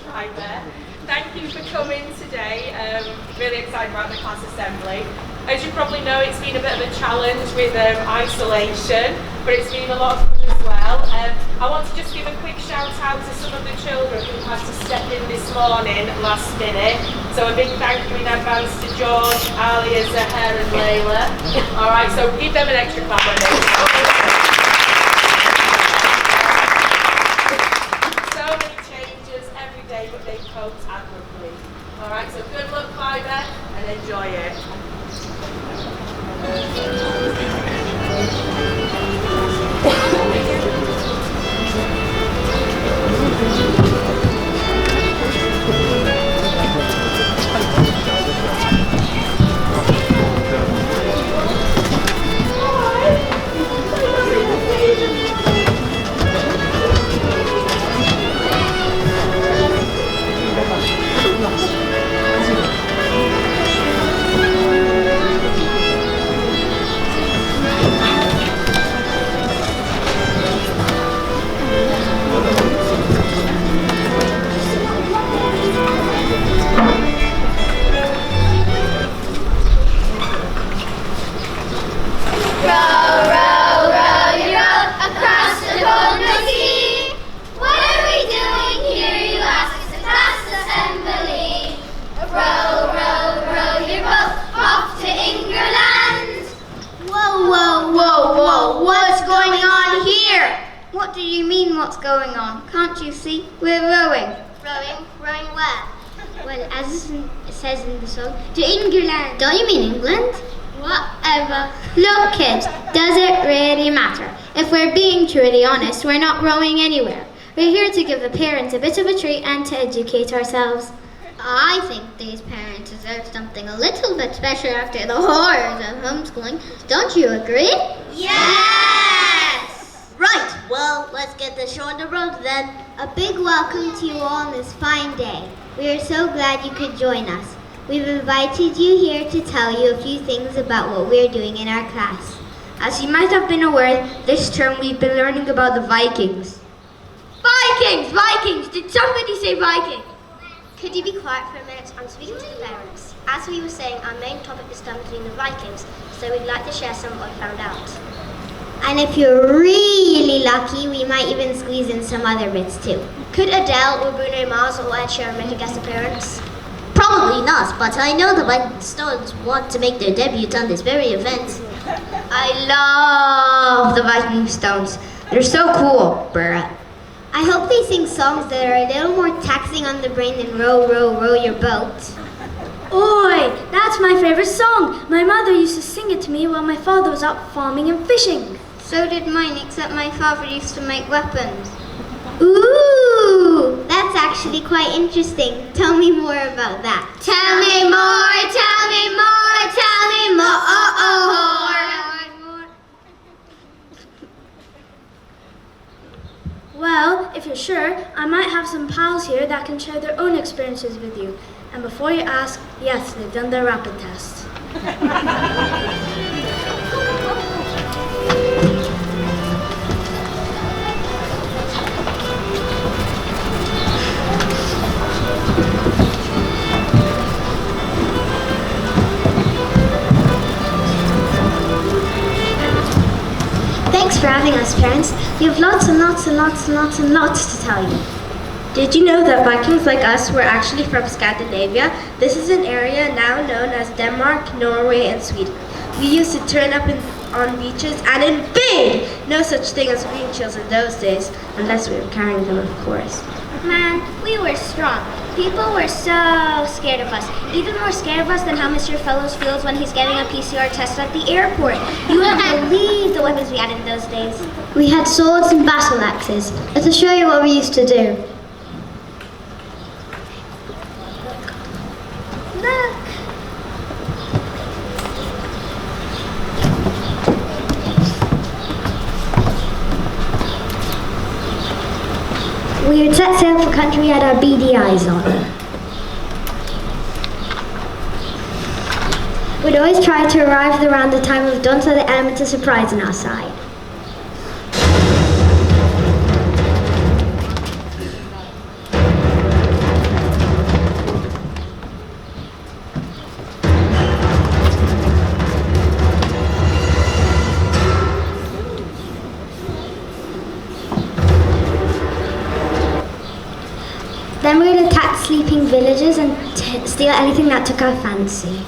Hi there. Thank you for coming today. Really excited about the class assembly. As you probably know, it's been a bit of a challenge with isolation, but it's been a lot of fun as well. I want to just give a quick shout out to some of the children who had to step in this morning last minute. So a big thank you in advance to George, Alia, Zahar and Layla. Alright, so give them an extra clap on this. So many changes every day, but they coped admirably. Alright, so good luck, Fiber, and enjoy it. What do you mean, what's going on? Can't you see? We're rowing. Rowing? Rowing where? Well, as it says in the song, to England. Don't you mean England? Whatever. Look, kids, does it really matter? If we're being truly honest, we're not rowing anywhere. We're here to give the parents a bit of a treat and to educate ourselves. I think these parents deserve something a little bit special after the horrors of homeschooling. Don't you agree? Yes! Right, well, let's get the show on the road then. A big welcome to you all on this fine day. We are so glad you could join us. We've invited you here to tell you a few things about what we're doing in our class. As you might have been aware, this term we've been learning about the Vikings. Vikings! Vikings! Did somebody say Viking? Could you be quiet for a minute? I'm speaking to the parents. As we were saying, our main topic is studying the Vikings, so we'd like to share some of what we found out. And if you're really lucky, we might even squeeze in some other bits too. Could Adele or Bruno Mars or Ed Sheeran make a guest appearance? Probably not, but I know the Viking Stones want to make their debut on this very event. I love the Viking Stones. They're so cool, bruh. I hope they sing songs that are a little more taxing on the brain than Row, Row, Row Your Boat. Oi, that's my favorite song. My mother used to sing it to me while my father was out farming and fishing. So did mine, except my father used to make weapons. Ooh, that's actually quite interesting. Tell me more about that. Tell me more, tell me more, tell me more. Well, if you're sure, I might have some pals here that can share their own experiences with you. And before you ask, yes, they've done their rapid test. Thanks for having us, parents. We have lots and lots and lots and lots and lots to tell you. Did you know that Vikings like us were actually from Scandinavia? This is an area now known as Denmark, Norway, and Sweden. We used to turn up on beaches and invade! No such thing as wind chills in those days, unless we were carrying them, of course. Man, we were strong. People were so scared of us. Even more scared of us than how Mr. Fellows feels when he's getting a PCR test at the airport. You wouldn't believe the weapons we had in those days. We had swords and battle axes. Let's show you what we used to do. Look. We would set sail for country we had our beady eyes on. We'd always try to arrive around the time of dawn so the element of surprise on our side. Then we would attack sleeping villages and steal anything that took our fancy.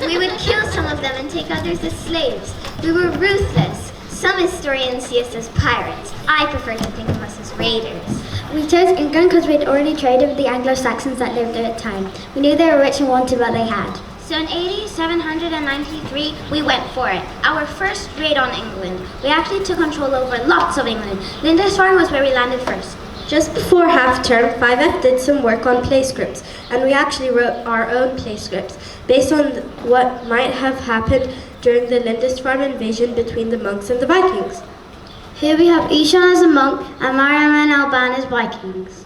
We would kill some of them and take others as slaves. We were ruthless. Some historians see us as pirates. I prefer to think of us as raiders. We chose England because we'd already traded with the Anglo-Saxons that lived there at the time. We knew they were rich and wanted what they had. So in AD 793, we went for it. Our first raid on England. We actually took control over lots of England. Lindisfarne was where we landed first. Just before half-term, 5F did some work on play scripts, and we actually wrote our own play scripts based on what might have happened during the Lindisfarne invasion between the monks and the Vikings. Here we have Ishan as a monk and Mariam and Alban as Vikings.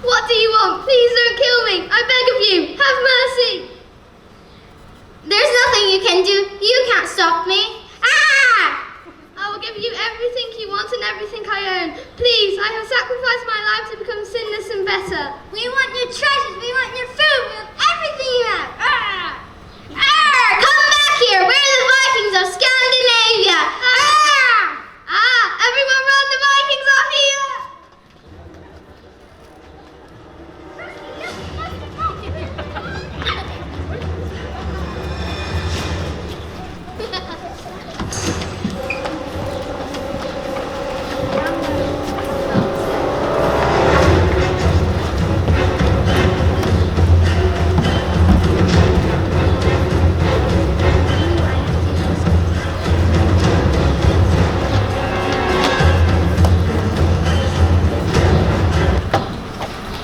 What do you want? Please don't kill me. I beg of you. Have mercy. There's nothing you can do. You can't stop me. Ah! I will give you everything you want and everything I own. Please, I have sacrificed my life to become sinless and better. We want your treasures. We want your food. We want everything you have. Ah! Ah! Come back here. We're the Vikings of Scandinavia. Ah! Ah! Everyone run! The Vikings are here!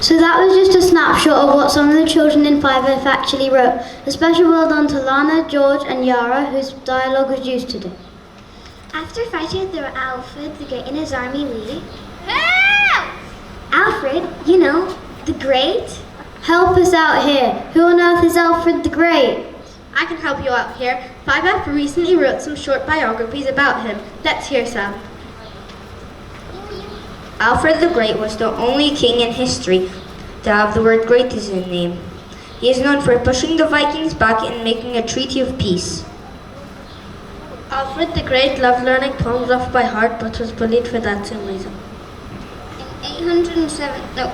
So that was just a snapshot of what some of the children in 5F actually wrote. A special well done to Lana, George and Yara, whose dialogue was used today. After fighting through Alfred the Great and his army, we... Help! Alfred, you know, the Great? Help us out here. Who on earth is Alfred the Great? I can help you out here. 5F recently wrote some short biographies about him. Let's hear some. Alfred the Great was the only king in history to have the word great in his name. He is known for pushing the Vikings back and making a treaty of peace. Alfred the Great loved learning poems off by heart, but was bullied for that same reason.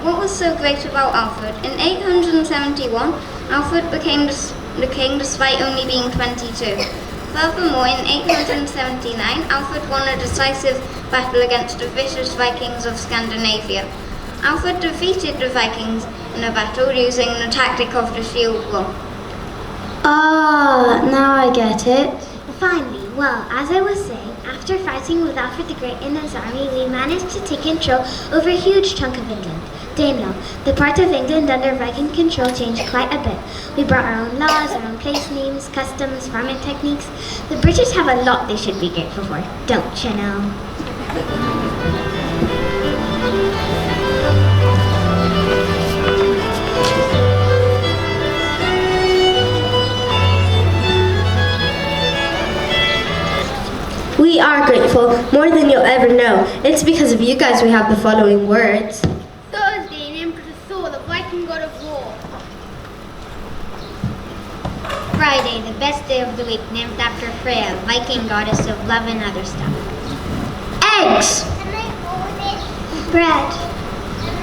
What was so great about Alfred? In 871, Alfred became the king despite only being 22. Furthermore, in 879, Alfred won a decisive battle against the vicious Vikings of Scandinavia. Alfred defeated the Vikings in a battle using the tactic of the shield wall. Ah, now I get it. Finally, well, as I was saying, after fighting with Alfred the Great and his army, we managed to take control over a huge chunk of England. Danelaw, the part of England under Viking control, changed quite a bit. We brought our own laws, our own place names, customs, farming techniques. The British have a lot they should be grateful for, don't you know? We are grateful, more than you'll ever know. It's because of you guys we have the following words. Thursday, in Emperor Thor, the Viking god of war. Friday, the best day of the week, named after Freya, Viking goddess of love and other stuff. Eggs! Bread.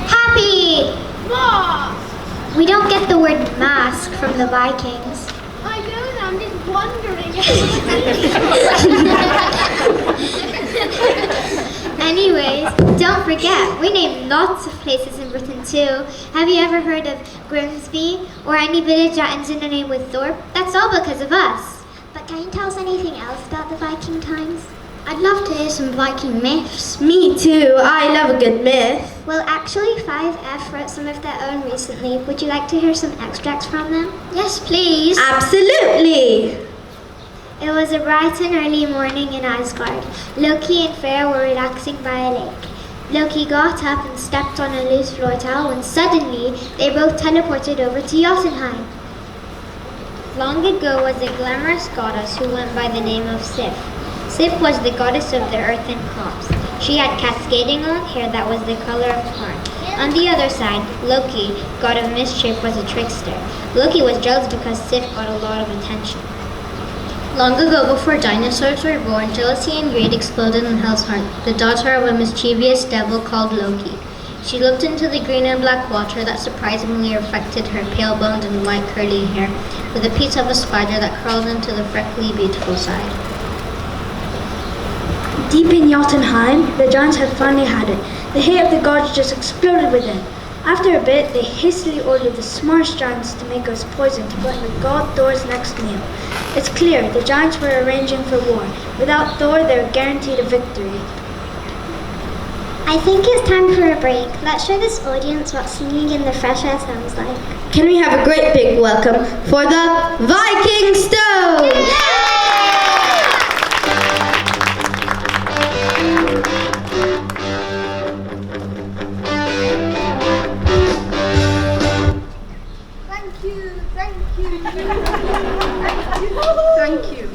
Happy! Moss! We don't get the word mask from the Vikings. I know that, I'm just wondering. Anyways, don't forget, we named lots of places in Britain too. Have you ever heard of Grimsby or any village that ends in a name with Thorpe? That's all because of us. But can you tell us anything else about the Viking times? I'd love to hear some Viking myths. Me too, I love a good myth. Well, actually, 5F wrote some of their own recently. Would you like to hear some extracts from them? Yes, please. Absolutely! It was a bright and early morning in Asgard. Loki and Freya were relaxing by a lake. Loki got up and stepped on a loose floor towel when suddenly they both teleported over to Jotunheim. Long ago was a glamorous goddess who went by the name of Sif. Sif was the goddess of the earth and crops. She had cascading long hair that was the color of corn. On the other side, Loki, god of mischief, was a trickster. Loki was jealous because Sif got a lot of attention. Long ago, before dinosaurs were born, jealousy and greed exploded in Hel's heart, the daughter of a mischievous devil called Loki. She looked into the green and black water that surprisingly reflected her pale-boned and white curly hair, with a piece of a spider that crawled into the freckly, beautiful side. Deep in Jotunheim, the giants had finally had it. The hate of the gods just exploded within. After a bit, they hastily ordered the smartest giants to make us poison to put in the god Thor's next meal. It's clear the giants were arranging for war. Without Thor, they were guaranteed a victory. I think it's time for a break. Let's show this audience what singing in the fresh air sounds like. Can we have a great big welcome for the Viking Stone? Thank you.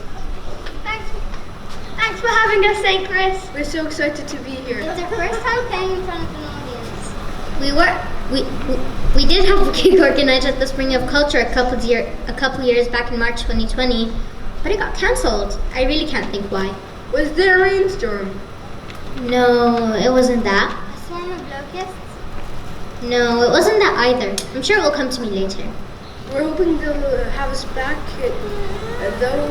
Thanks for having us, St. Chris. We're so excited to be here. It's our first time playing in front of an audience. We did have a gig organized at the Spring of Culture a couple years back in March 2020, but it got cancelled. I really can't think why. Was there a rainstorm? No, it wasn't that. A swarm of locusts. No, it wasn't that either. I'm sure it will come to me later. We're hoping they'll have us back, though.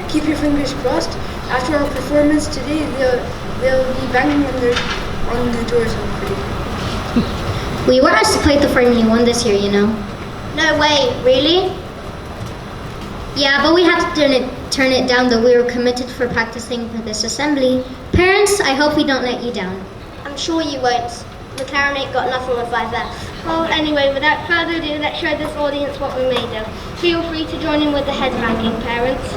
Keep your fingers crossed. After our performance today, they'll be banging on the doors hopefully. We were asked to play the Formula 1 this year, you know. No way, really? Yeah, but we had to turn it down, though we were committed for practicing for this assembly. Parents, I hope we don't let you down. I'm sure you won't. McLaren ain't got nothing with 5F. Well, anyway, without further ado, let's show this audience what we made of. Feel free to join in with the headbanging, parents.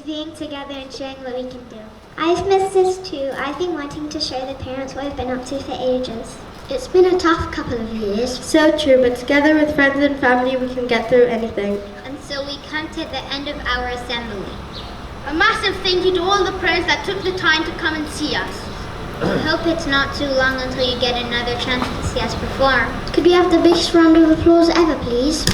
being together and sharing what we can do. I've missed this too. I've been wanting to show the parents what I've been up to for ages. It's been a tough couple of years. So true, but together with friends and family, we can get through anything. And so we come to the end of our assembly. A massive thank you to all the parents that took the time to come and see us. I hope it's not too long until you get another chance to see us perform. Could we have the biggest round of applause ever, please?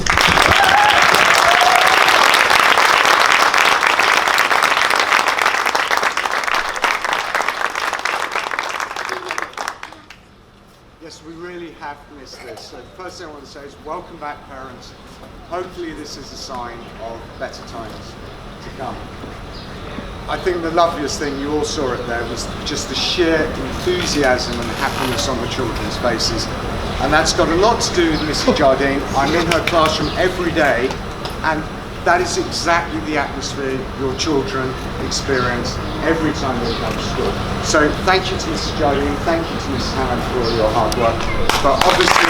Yes, we really have missed this. So the first thing I want to say is welcome back, parents. Hopefully this is a sign of better times to come. I think the loveliest thing, you all saw it there, was just the sheer enthusiasm and happiness on the children's faces. And that's got a lot to do with Mrs. Jardine. I'm in her classroom every day, and that is exactly the atmosphere your children experience every time they come to school. So thank you to Mrs. Jardine, thank you to Mrs. Hammond for all your hard work. But obviously,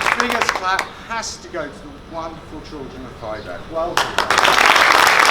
the biggest clap has to go to the wonderful children of Five Well done.